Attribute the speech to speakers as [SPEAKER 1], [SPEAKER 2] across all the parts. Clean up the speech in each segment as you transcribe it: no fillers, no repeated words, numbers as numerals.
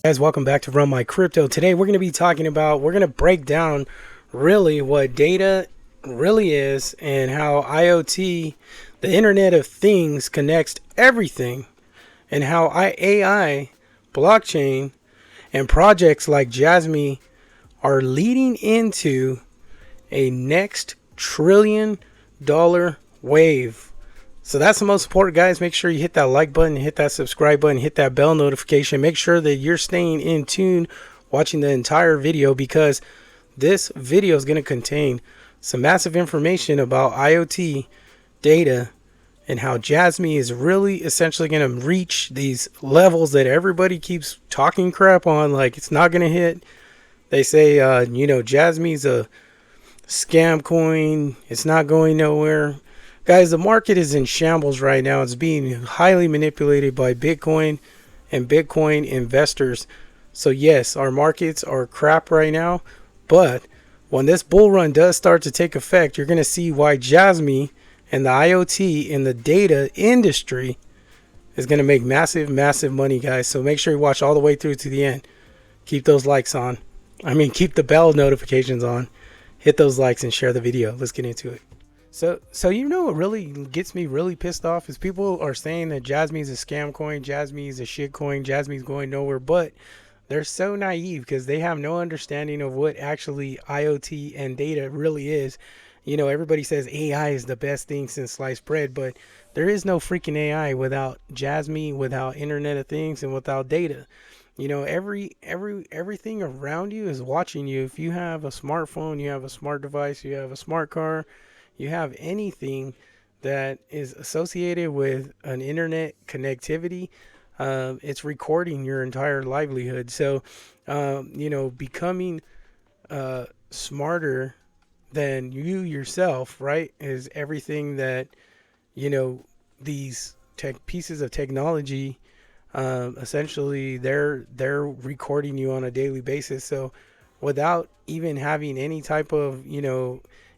[SPEAKER 1] Guys, welcome back to Run My Crypto. Today we're going to break down really what data really is and how IoT, the Internet of Things, connects everything, and how AI, blockchain, and projects like Jasmy are leading into a next $1 trillion wave. So that's the most important, guys. Make sure you hit that like button, hit that subscribe button, hit that bell notification. Make sure that you're staying in tune, watching the entire video, because this video is going to contain some massive information about IoT data and how Jasmy is really essentially going to reach these levels that everybody keeps talking crap on, like it's not going to hit. They say, Jasmy's a scam coin. It's not going nowhere. Guys, the market is in shambles right now. It's being highly manipulated by Bitcoin and Bitcoin investors. So yes, our markets are crap right now. But when this bull run does start to take effect, you're going to see why Jasmy and the IoT in the data industry is going to make massive, massive money, guys. So make sure you watch all the way through to the end. Keep those likes on. Keep the bell notifications on. Hit those likes and share the video. Let's get into it. So what really gets me really pissed off is people are saying that Jasmy is a scam coin, Jasmy is a shit coin, Jasmy's going nowhere, but they're so naive because they have no understanding of what actually IoT and data really is. Everybody says AI is the best thing since sliced bread, but there is no freaking AI without Jasmy, without Internet of Things, and without data. Everything around you is watching you. If you have a smartphone, you have a smart device, you have a smart car, you have anything that is associated with an internet connectivity, it's recording your entire livelihood. So, becoming smarter than you yourself, right, is everything that, these pieces of technology, essentially they're recording you on a daily basis. So without even having any type of,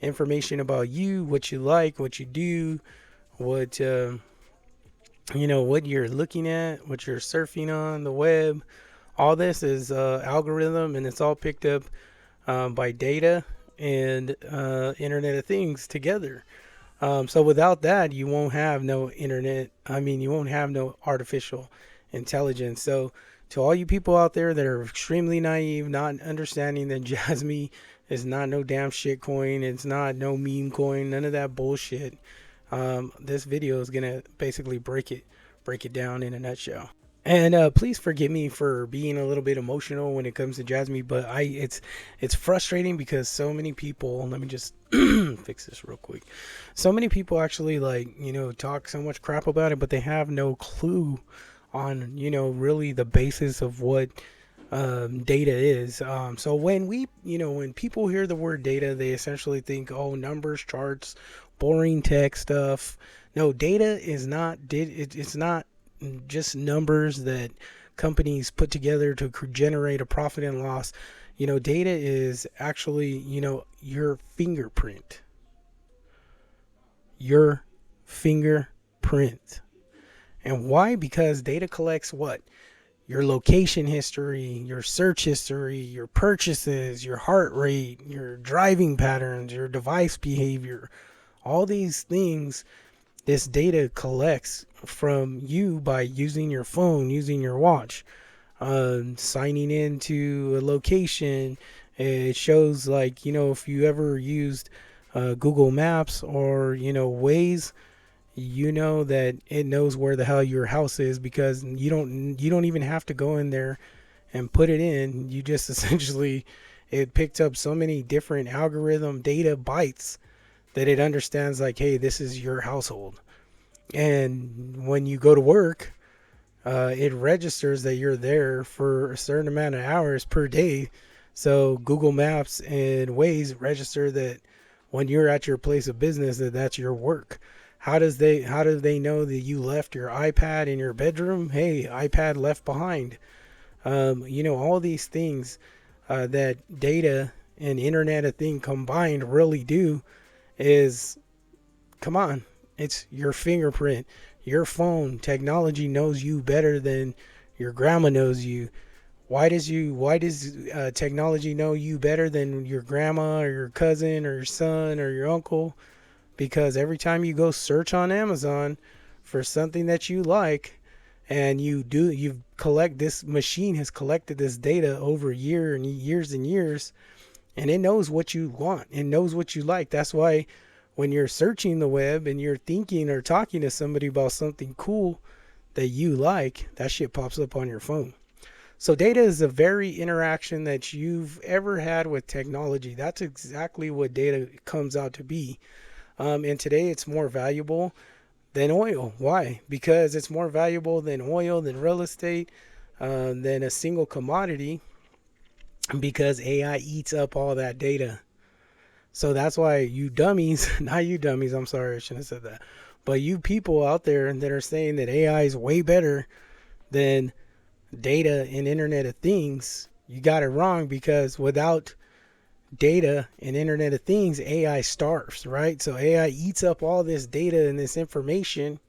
[SPEAKER 1] information about you, what you like, what you do, what what you're looking at, what you're surfing on the web, all this is algorithm, and it's all picked up by data and Internet of Things together. So without that, you won't have no internet. You won't have no artificial intelligence. So to all you people out there that are extremely naive, not understanding that Jasmy is not no damn shit coin, it's not no meme coin, none of that bullshit. This video is gonna basically break it down in a nutshell. And please forgive me for being a little bit emotional when it comes to Jasmy, but it's frustrating because so many people. Let me just fix this real quick. So many people actually talk so much crap about it, but they have no clue on really the basis of what data is. So when people hear the word data, they essentially think, oh, numbers, charts, boring tech stuff. No, data is not. It's not just numbers that companies put together to generate a profit and loss. Data is actually your fingerprint. Your fingerprint. And why? Because data collects what? Your location history, your search history, your purchases, your heart rate, your driving patterns, your device behavior. All these things this data collects from you by using your phone, using your watch, signing into a location. It shows if you ever used Google Maps or, Waze, that it knows where the hell your house is, because you don't even have to go in there and put it in. You just essentially, it picked up so many different algorithm data bytes that it understands hey, this is your household. And when you go to work, it registers that you're there for a certain amount of hours per day. So Google Maps and Waze register that when you're at your place of business, that's your work. How do they know that you left your iPad in your bedroom? Hey, iPad left behind. All these things that data and Internet of Things combined really do is, come on, it's your fingerprint. Your phone technology knows you better than your grandma knows you. Why does technology know you better than your grandma or your cousin or your son or your uncle? Because every time you go search on Amazon for something that you like, and you collect, this machine has collected this data over years and years, and it knows what you want and knows what you like. That's why when you're searching the web and you're thinking or talking to somebody about something cool that you like, that shit pops up on your phone. So data is a very interaction that you've ever had with technology. That's exactly what data comes out to be. And today it's more valuable than oil. Why? Because it's more valuable than oil, than real estate, than a single commodity, because AI eats up all that data. So that's why you dummies, not you dummies, I'm sorry, I shouldn't have said that. But you people out there that are saying that AI is way better than data and Internet of Things, you got it wrong, because without data and Internet of Things, AI starves, right? So AI eats up all this data and this information,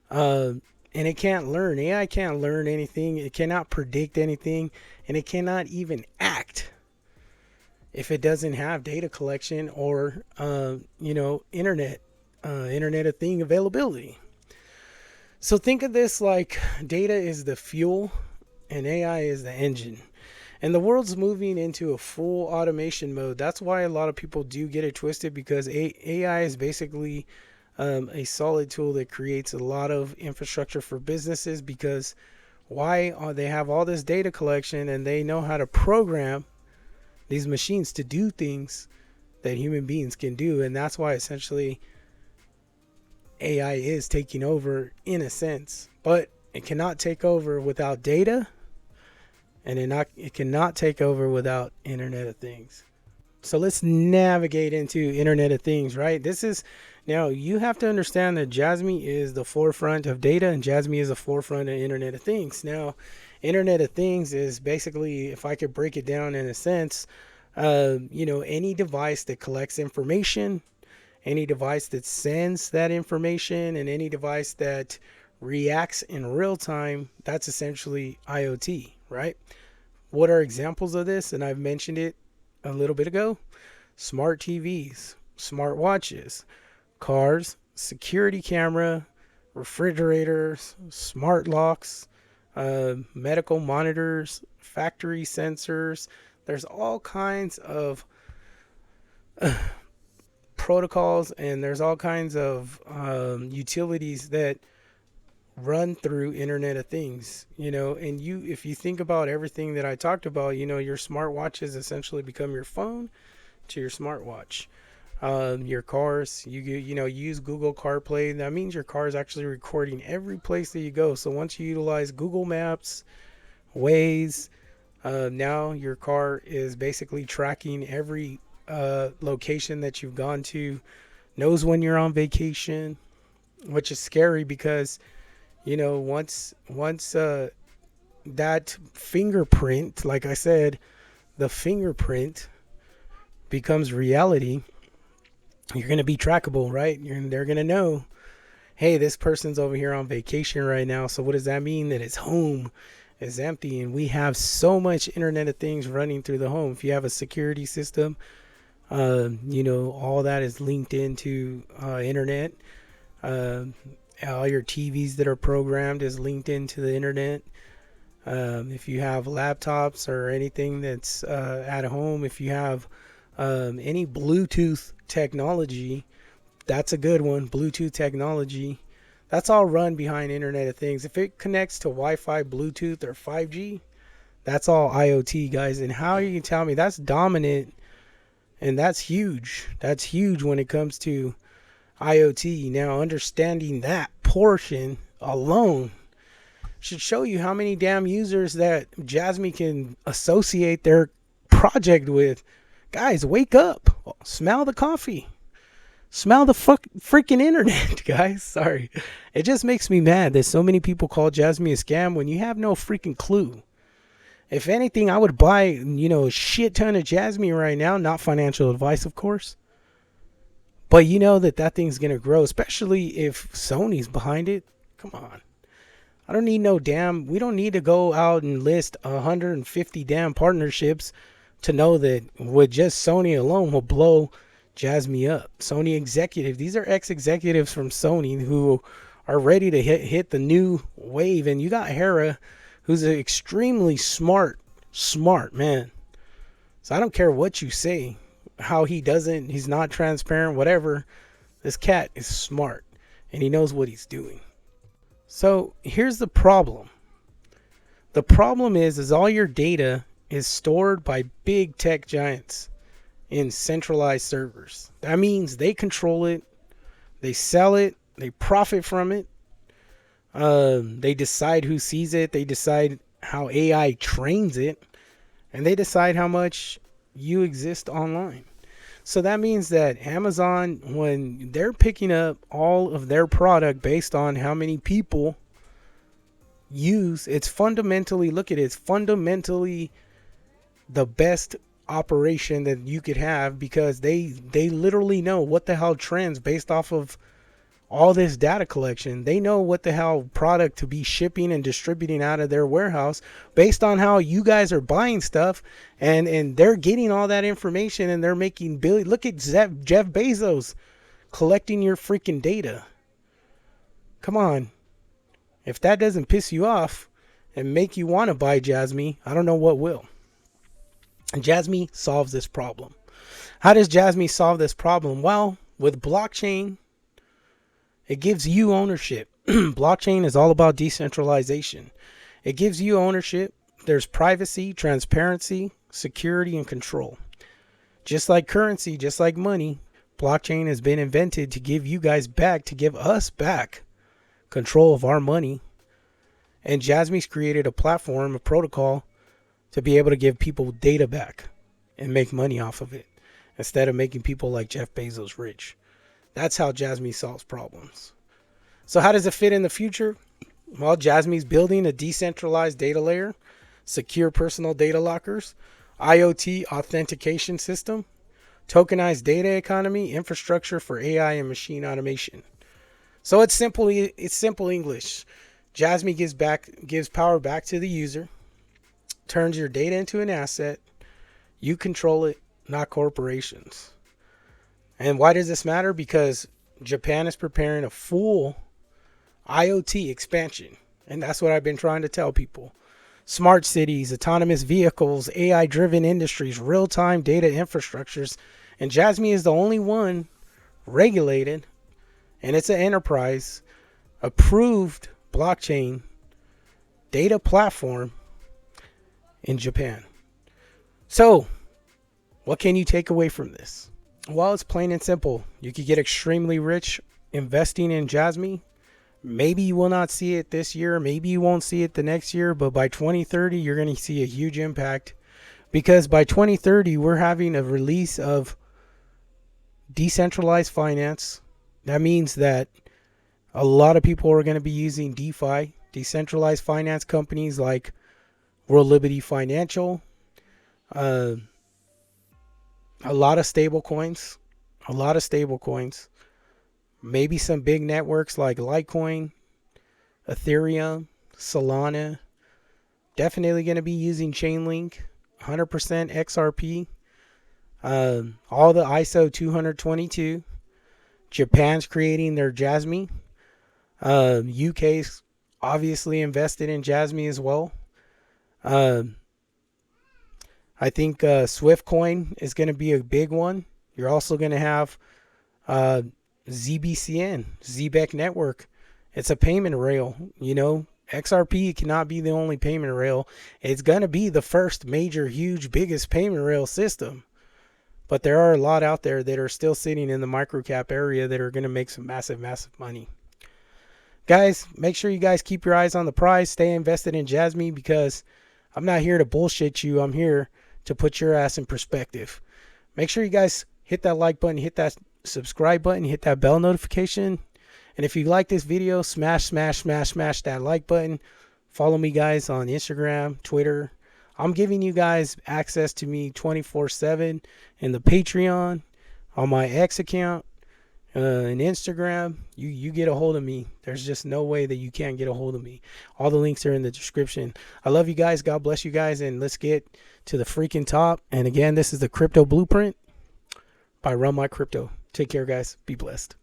[SPEAKER 1] and it can't learn. AI can't learn anything. It cannot predict anything, and it cannot even act if it doesn't have data collection or Internet of Thing availability. So think of this like data is the fuel and AI is the engine. And the world's moving into a full automation mode. That's why a lot of people do get it twisted, because AI is basically a solid tool that creates a lot of infrastructure for businesses. Because why are they have all this data collection and they know how to program these machines to do things that human beings can do. And that's why essentially AI is taking over in a sense, but it cannot take over without data, and it cannot take over without Internet of Things. So let's navigate into Internet of Things, right? Now you have to understand that Jasmy is the forefront of data and Jasmy is the forefront of Internet of Things. Now, Internet of Things is basically, if I could break it down in a sense, any device that collects information, any device that sends that information, and any device that reacts in real time, that's essentially IoT, right? What are examples of this? And I've mentioned it a little bit ago. Smart TVs, smart watches, cars, security camera, refrigerators, smart locks, medical monitors, factory sensors. There's all kinds of protocols, and there's all kinds of utilities that run through Internet of Things, and if you think about everything that I talked about, your smartwatches essentially become your phone to your smartwatch. Your cars, you use Google CarPlay. That means your car is actually recording every place that you go. So once you utilize Google Maps, Waze, now your car is basically tracking every location that you've gone to, knows when you're on vacation, which is scary because once that fingerprint, like I said, the fingerprint becomes reality, you're going to be trackable, right? They're going to know, hey, this person's over here on vacation right now. So what does that mean? That his home is empty. And we have so much Internet of Things running through the home. If you have a security system, all that is linked into internet. All your TVs that are programmed is linked into the internet. If you have laptops or anything that's at home, if you have any Bluetooth technology, that's a good one. Bluetooth technology, that's all run behind Internet of Things. If it connects to Wi-Fi, Bluetooth, or 5G, that's all IoT, guys. And how you can tell me that's dominant, and that's huge. That's huge when it comes to IoT. Now, understanding that portion alone should show you how many damn users that Jasmy can associate their project with. Guys, wake up. Smell the coffee. Smell the freaking internet, guys. Sorry. It just makes me mad that so many people call Jasmy a scam when you have no freaking clue. If anything, I would buy, a shit ton of Jasmy right now. Not financial advice, of course. But you know that thing's going to grow, especially if Sony's behind it. Come on. I don't need no damn, we don't need to go out and list 150 damn partnerships to know that with just Sony alone will blow Jasmy up. Sony executive, these are ex-executives from Sony who are ready to hit the new wave. And you got Hera, who's an extremely smart man. So I don't care what you say, how he's not transparent, whatever. This cat is smart and he knows what he's doing. So here's the problem. The problem is all your data is stored by big tech giants in centralized servers. That means they control it, they sell it, they profit from it. They decide who sees it, they decide how AI trains it, and they decide how much you exist online. So that means that Amazon, when they're picking up all of their product based on how many people use, it's fundamentally, look at it, it's fundamentally the best operation that you could have, because they literally know what the hell trends based off of all this data collection. They know what the hell product to be shipping and distributing out of their warehouse based on how you guys are buying stuff, and they're getting all that information and they're making billions. Look at Jeff Bezos collecting your freaking data. Come on. If that doesn't piss you off and make you want to buy Jasmy, I don't know what will. And Jasmy solves this problem. How does Jasmy solve this problem? Well, with blockchain, it gives you ownership. Blockchain is all about decentralization. It gives you ownership. There's privacy, transparency, security, and control. Just like currency, just like money, blockchain has been invented to give you guys back, to give us back control of our money. And Jasmy's created a platform, a protocol, to be able to give people data back and make money off of it, instead of making people like Jeff Bezos rich. That's how Jasmy solves problems. So how does it fit in the future? Well, Jasmy's building a decentralized data layer, secure personal data lockers, IoT authentication system, tokenized data economy, infrastructure for AI and machine automation. So it's simple English. Jasmy gives power back to the user, turns your data into an asset. You control it, not corporations. And why does this matter? Because Japan is preparing a full IoT expansion. And that's what I've been trying to tell people. Smart cities, autonomous vehicles, AI-driven industries, real-time data infrastructures. And Jasmy is the only one regulated, and it's an enterprise, approved blockchain data platform in Japan. So, what can you take away from this? Well, it's plain and simple. You could get extremely rich investing in Jasmy. Maybe you will not see it this year. Maybe you won't see it the next year. But by 2030, you're going to see a huge impact. Because by 2030, we're having a release of decentralized finance. That means that a lot of people are going to be using DeFi, decentralized finance companies like World Liberty Financial, a lot of stable coins, maybe some big networks like Litecoin, Ethereum, Solana. Definitely going to be using Chainlink, 100% XRP, all the ISO 222. Japan's creating their Jasmy. UK's obviously invested in Jasmy as well. I think Swift Coin is going to be a big one. You're also going to have ZBCN, ZBEC Network. It's a payment rail. You know, XRP cannot be the only payment rail. It's going to be the first major, huge, biggest payment rail system. But there are a lot out there that are still sitting in the microcap area that are going to make some massive, massive money. Guys, make sure you guys keep your eyes on the prize. Stay invested in Jasmy, because I'm not here to bullshit you. I'm here to put your ass in perspective. Make sure you guys hit that like button, hit that subscribe button, hit that bell notification. And if you like this video, smash that like button. Follow me, guys, on Instagram, Twitter. I'm giving you guys access to me 24/7 in the Patreon, on my X account, and Instagram, you get a hold of me. There's just no way that you can't get a hold of me. All the links are in the description. I love you guys. God bless you guys. And let's get to the freaking top. And again, this is the Crypto Blueprint by Run My Crypto. Take care, guys. Be blessed.